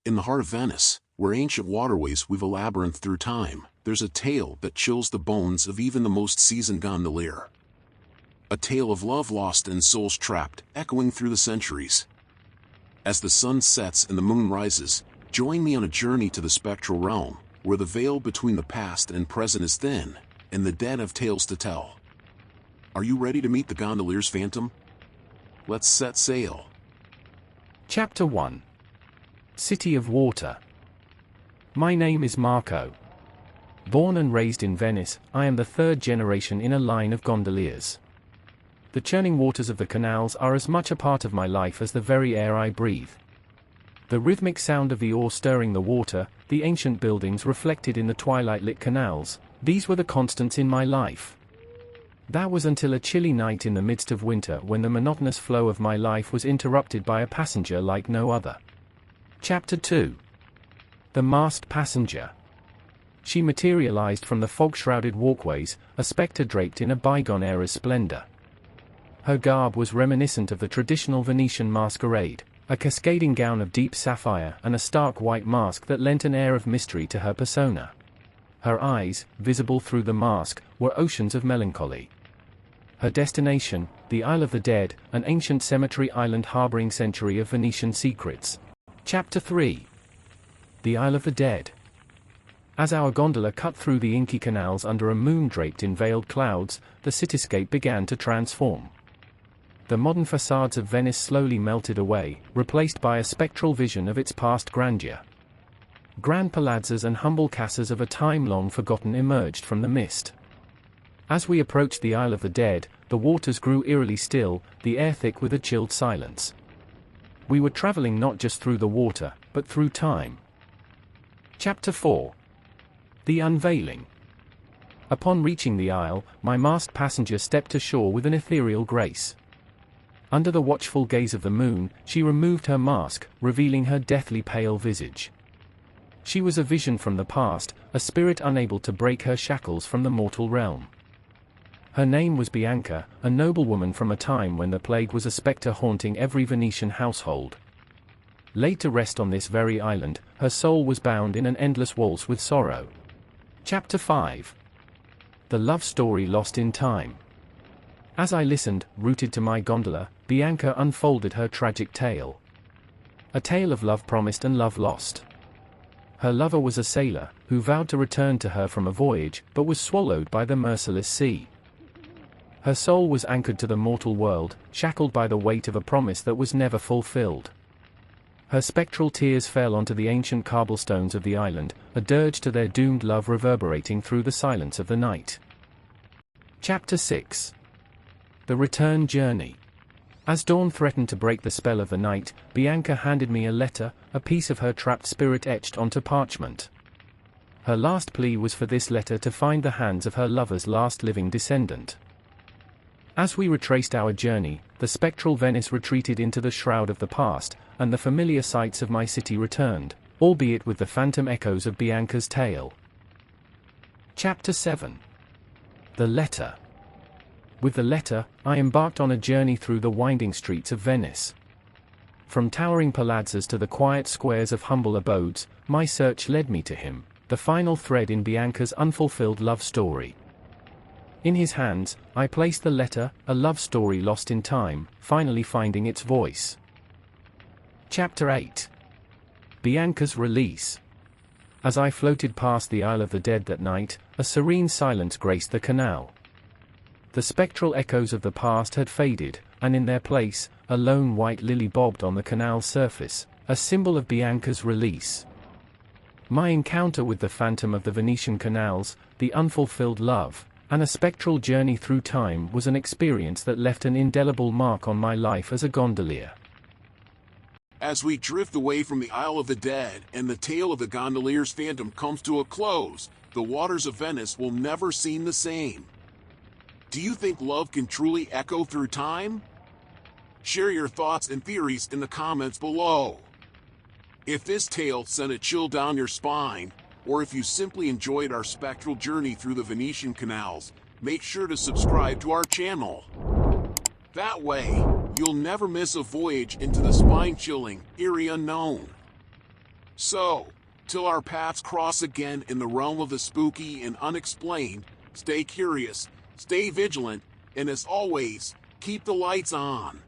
In the heart of Venice, where ancient waterways weave a labyrinth through time, there's a tale that chills the bones of even the most seasoned gondolier. A tale of love lost and souls trapped, echoing through the centuries. As the sun sets and the moon rises, join me on a journey to the spectral realm, where the veil between the past and present is thin, and the dead have tales to tell. Are you ready to meet the Gondolier's Phantom? Let's set sail. Chapter 1. City of Water. My name is Marco. Born and raised in Venice, I am the third generation in a line of gondoliers. The churning waters of the canals are as much a part of my life as the very air I breathe. The rhythmic sound of the oar stirring the water, the ancient buildings reflected in the twilight-lit canals, these were the constants in my life. That was until a chilly night in the midst of winter when the monotonous flow of my life was interrupted by a passenger like no other. Chapter 2. The Masked Passenger. She materialized from the fog-shrouded walkways, a spectre draped in a bygone era's splendor. Her garb was reminiscent of the traditional Venetian masquerade, a cascading gown of deep sapphire and a stark white mask that lent an air of mystery to her persona. Her eyes, visible through the mask, were oceans of melancholy. Her destination, the Isle of the Dead, an ancient cemetery island harboring century of Venetian secrets. Chapter 3. The Isle of the Dead. As our gondola cut through the inky canals under a moon draped in veiled clouds, the cityscape began to transform. The modern facades of Venice slowly melted away, replaced by a spectral vision of its past grandeur. Grand palazzas and humble casas of a time long forgotten emerged from the mist. As we approached the Isle of the Dead, the waters grew eerily still, the air thick with a chilled silence. We were traveling not just through the water, but through time. Chapter 4. The Unveiling. Upon reaching the isle, my masked passenger stepped ashore with an ethereal grace. Under the watchful gaze of the moon, she removed her mask, revealing her deathly pale visage. She was a vision from the past, a spirit unable to break her shackles from the mortal realm. Her name was Bianca, a noblewoman from a time when the plague was a spectre haunting every Venetian household. Laid to rest on this very island, her soul was bound in an endless waltz with sorrow. Chapter 5. The Love Story Lost in Time. As I listened, rooted to my gondola, Bianca unfolded her tragic tale. A tale of love promised and love lost. Her lover was a sailor, who vowed to return to her from a voyage, but was swallowed by the merciless sea. Her soul was anchored to the mortal world, shackled by the weight of a promise that was never fulfilled. Her spectral tears fell onto the ancient cobblestones of the island, a dirge to their doomed love reverberating through the silence of the night. Chapter 6. The Return Journey. As dawn threatened to break the spell of the night, Bianca handed me a letter, a piece of her trapped spirit etched onto parchment. Her last plea was for this letter to find the hands of her lover's last living descendant. As we retraced our journey, the spectral Venice retreated into the shroud of the past, and the familiar sights of my city returned, albeit with the phantom echoes of Bianca's tale. Chapter 7. The Letter. With the letter, I embarked on a journey through the winding streets of Venice. From towering palazzas to the quiet squares of humble abodes, my search led me to him, the final thread in Bianca's unfulfilled love story. In his hands, I placed the letter, a love story lost in time, finally finding its voice. Chapter 8. Bianca's Release. As I floated past the Isle of the Dead that night, a serene silence graced the canal. The spectral echoes of the past had faded, and in their place, a lone white lily bobbed on the canal's surface, a symbol of Bianca's release. My encounter with the phantom of the Venetian canals, the unfulfilled love, and a spectral journey through time was an experience that left an indelible mark on my life as a gondolier. As we drift away from the Isle of the Dead and the tale of the Gondolier's Phantom comes to a close, the waters of Venice will never seem the same. Do you think love can truly echo through time? Share your thoughts and theories in the comments below. If this tale sent a chill down your spine, or if you simply enjoyed our spectral journey through the Venetian canals, make sure to subscribe to our channel. That way, you'll never miss a voyage into the spine-chilling, eerie unknown. So, till our paths cross again in the realm of the spooky and unexplained, stay curious, stay vigilant, and as always, keep the lights on.